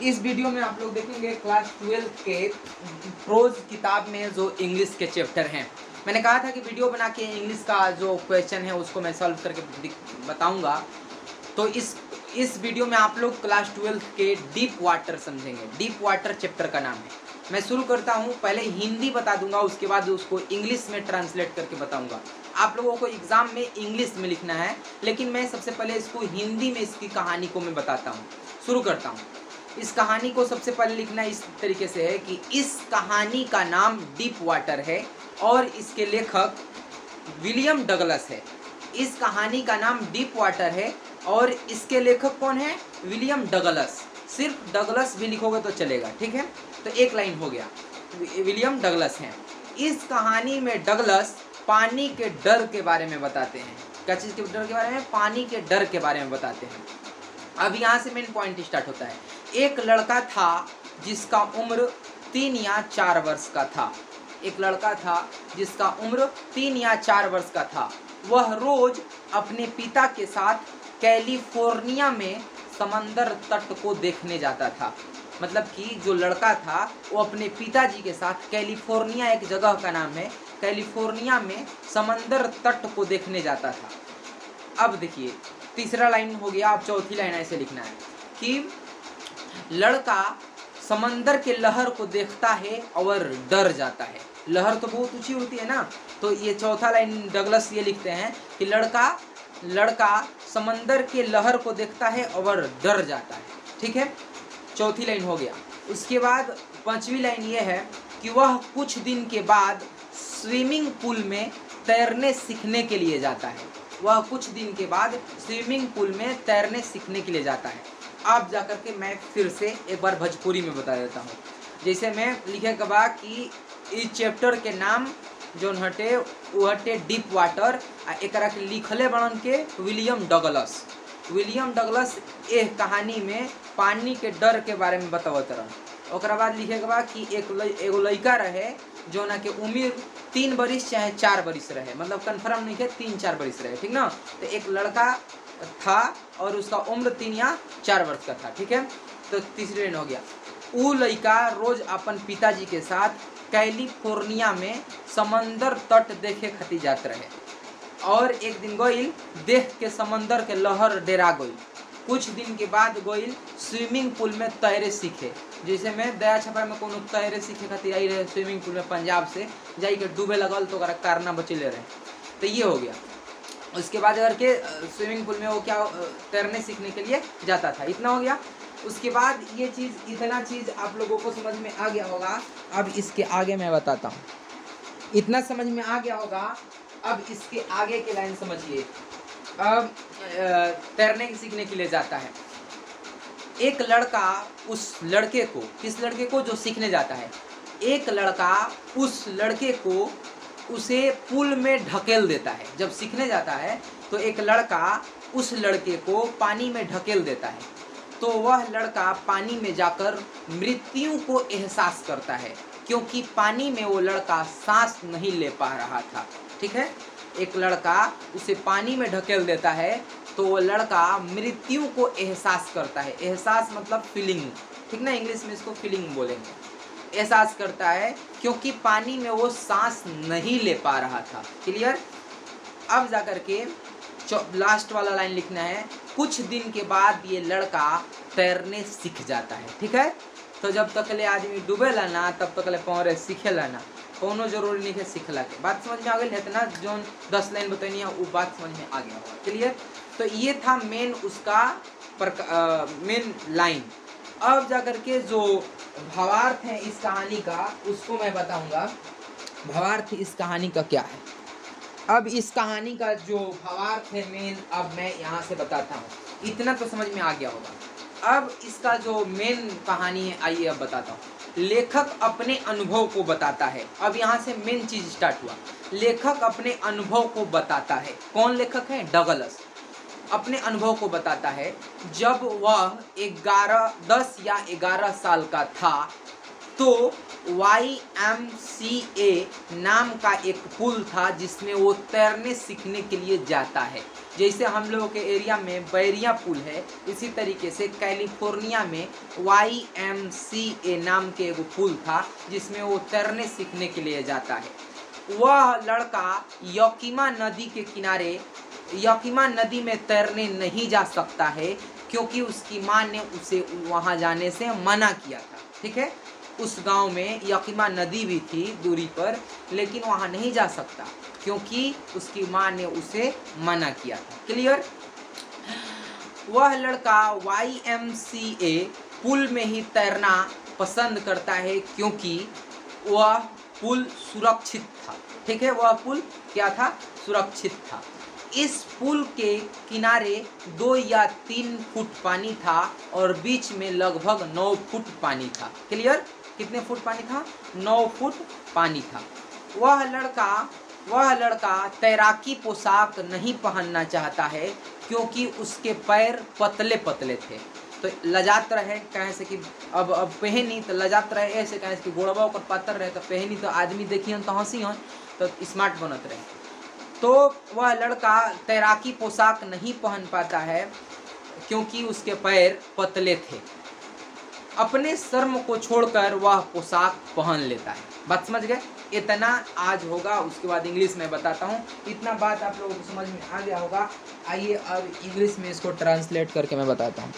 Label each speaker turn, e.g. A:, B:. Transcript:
A: इस वीडियो में आप लोग देखेंगे क्लास 12 के प्रोज किताब में जो इंग्लिश के चैप्टर हैं। मैंने कहा था कि वीडियो बना के इंग्लिश का जो क्वेश्चन है उसको मैं सॉल्व करके बताऊंगा। तो इस वीडियो में आप लोग क्लास 12 के डीप वाटर समझेंगे। डीप वाटर चैप्टर का नाम है। मैं शुरू करता हूं, पहले हिंदी बता दूंगा, उसके बाद उसको इंग्लिश में ट्रांसलेट करके बताऊंगा। आप लोगों को एग्जाम में इंग्लिश में लिखना है, लेकिन मैं सबसे पहले इसको हिंदी में इसकी कहानी को मैं बताता हूँ। शुरू करता हूँ। इस कहानी को सबसे पहले लिखना इस तरीके से है कि इस कहानी का नाम डीप वाटर है और इसके लेखक विलियम डगलस है। इस कहानी का नाम डीप वाटर है और इसके लेखक कौन है? William Douglas. सिर्फ डगलस भी लिखोगे तो चलेगा, ठीक है। तो एक लाइन हो गया, विलियम डगलस हैं। इस कहानी में डगलस पानी के डर के बारे में बताते हैं। क्या चीज़ के डर के बारे में? पानी के डर के बारे में बताते हैं। अब यहाँ से मेन पॉइंट स्टार्ट होता है। एक लड़का था जिसका उम्र 3 या 4 वर्ष का था। एक लड़का था जिसका उम्र 3 या 4 वर्ष का था। वह रोज अपने पिता के साथ कैलिफोर्निया में समंदर तट को देखने जाता था। मतलब कि जो लड़का था वो अपने पिताजी के साथ, कैलिफोर्निया एक जगह का नाम है, कैलिफोर्निया में समंदर तट को देखने जाता था। अब देखिए तीसरा लाइन हो गया। अब चौथी लाइन ऐसे लिखना है कि लड़का समंदर के लहर को देखता है और डर जाता है। लहर तो बहुत ऊंची होती है ना, तो ये चौथा लाइन डगलस ये लिखते हैं कि लड़का समंदर के लहर को देखता है और डर जाता है, ठीक है। चौथी लाइन हो गया। उसके बाद पांचवी लाइन ये है कि वह कुछ दिन के बाद स्विमिंग पूल में तैरने सीखने के लिए जाता है। वह कुछ दिन के बाद स्विमिंग पूल में तैरने सीखने के लिए जाता है। अब जाकर के मैं फिर से एक बार भोजपुरी में बता देता हूँ। जैसे मैं लिखे कबा कि इस चैप्टर के नाम जो हटे वो हटे डीप वाटर। एकरा के लिखले बनन के विलियम डगलस। विलियम डगलस एक कहानी में पानी के डर के बारे में बतावत रहा। ओकरा बाद लिखे कबा कि एगो लड़का रहे जो ना के उम्र 3 बरिस चाहे 4 बरिस रहे, मतलब कन्फर्म नहीं है, 3-4 बरिस रहे, ठीक ना। तो एक लड़का था और उसका उम्र 3 या 4 वर्ष का था, ठीक है। तो तीसरी लाइन हो गया। वो लड़का रोज अपन पिताजी के साथ कैलिफोर्निया में समंदर तट देखे खातिर जात रहे और एक दिन गोइल देख के समंदर के लहर डेरा गई। कुछ दिन के बाद गोइल स्विमिंग पूल में तैरे सीखे। जैसे मैं दया छपा में कोनो तैरे सीखे खातिर आई रहे स्विमिंग पूल में, पंजाब से जाई के डूबे लगल तो ओकरा कारना बचले रहे। तो ये हो गया। उसके बाद अगर के स्विमिंग पूल में वो क्या तैरने सीखने के लिए जाता था। इतना हो गया। उसके बाद ये चीज़, इतना चीज़ आप लोगों को समझ में आ गया होगा। अब इसके आगे मैं बताता हूँ। इतना समझ में आ गया होगा। अब इसके आगे की लाइन समझिए। अब तैरने सीखने के लिए जाता है एक लड़का। उस लड़के को, किस लड़के को? जो सीखने जाता है। एक लड़का उस लड़के को उसे पूल में ढकेल देता है। जब सीखने जाता है तो एक लड़का उस लड़के को पानी में ढकेल देता है। तो वह लड़का पानी में जाकर मृत्यु को एहसास करता है, क्योंकि पानी में वो लड़का सांस नहीं ले पा रहा था, ठीक है। एक लड़का उसे पानी में ढकेल देता है तो वो लड़का मृत्यु को एहसास करता है। एहसास मतलब फीलिंग, ठीक ना, इंग्लिश में इसको फीलिंग बोलेंगे। एहसास करता है क्योंकि पानी में वो सांस नहीं ले पा रहा था। क्लियर। अब जाकर के लास्ट वाला लाइन लिखना है। कुछ दिन के बाद ये लड़का तैरने सीख जाता है, ठीक है। तो जब तक ले आदमी डूबेला ना तब तक ले पौरे सीखेला ना, कोनो जरूरी नहीं है सीखला के। बात समझ में आ गई है ना? जो 10 लाइन बतानी है वो बात समझ में आ गया होगा। क्लियर। तो ये था मेन उसका मेन लाइन। अब जाकर के जो भावार्थ है इस कहानी का उसको मैं बताऊंगा। भावार्थ इस कहानी का क्या है। अब इस कहानी का जो भावार्थ है मेन, अब मैं यहाँ से बताता हूँ। इतना तो समझ में आ गया होगा। अब इसका जो मेन कहानी है आइए अब बताता हूँ। लेखक अपने अनुभव को बताता है। अब यहाँ से मेन चीज स्टार्ट हुआ। लेखक अपने अनुभव को बताता है। कौन लेखक है? डगलस। अपने अनुभव को बताता है। जब वह 10 या 11 साल का था तो YMCA नाम का एक पुल था जिसमें वो तैरने सीखने के लिए जाता है। जैसे हम लोगों के एरिया में बैरिया पुल है, इसी तरीके से कैलिफोर्निया में YMCA नाम के एक पुल था जिसमें वो तैरने सीखने के लिए जाता है। वह लड़का यकीमा नदी के किनारे, यकीमा नदी में तैरने नहीं जा सकता है क्योंकि उसकी माँ ने उसे वहाँ जाने से मना किया था। ठीक है, उस गांव में यकीमा नदी भी थी दूरी पर, लेकिन वहाँ नहीं जा सकता क्योंकि उसकी माँ ने उसे मना किया था। क्लियर? वह लड़का YMCA पुल में ही तैरना पसंद करता है क्योंकि वह पुल सुरक्षित था। ठीक है, वह पुल क्या था? सुरक्षित था। इस पुल के किनारे 2 या 3 फुट पानी था और बीच में लगभग 9 फुट पानी था। क्लियर? कितने फुट पानी था? 9 फुट पानी था। वह लड़का तैराकी पोशाक नहीं पहनना चाहता है क्योंकि उसके पैर पतले पतले थे। तो लजात रहे कहे से कि अब पहनी तो लजात रहे, ऐसे कहे से कि गोड़वा ओकर पातर रहे तो पहनी तो आदमी देखिए तो हंसी हन तो स्मार्ट बनत रहे। तो वह लड़का तैराकी पोशाक नहीं पहन पाता है क्योंकि उसके पैर पतले थे। अपने शर्म को छोड़कर वह पोशाक पहन लेता है। बात समझ गए? इतना आज होगा, उसके बाद इंग्लिश में बताता हूँ। इतना बात आप लोगों को समझ में आ गया होगा। आइए अब इंग्लिश में इसको ट्रांसलेट करके मैं बताता हूँ।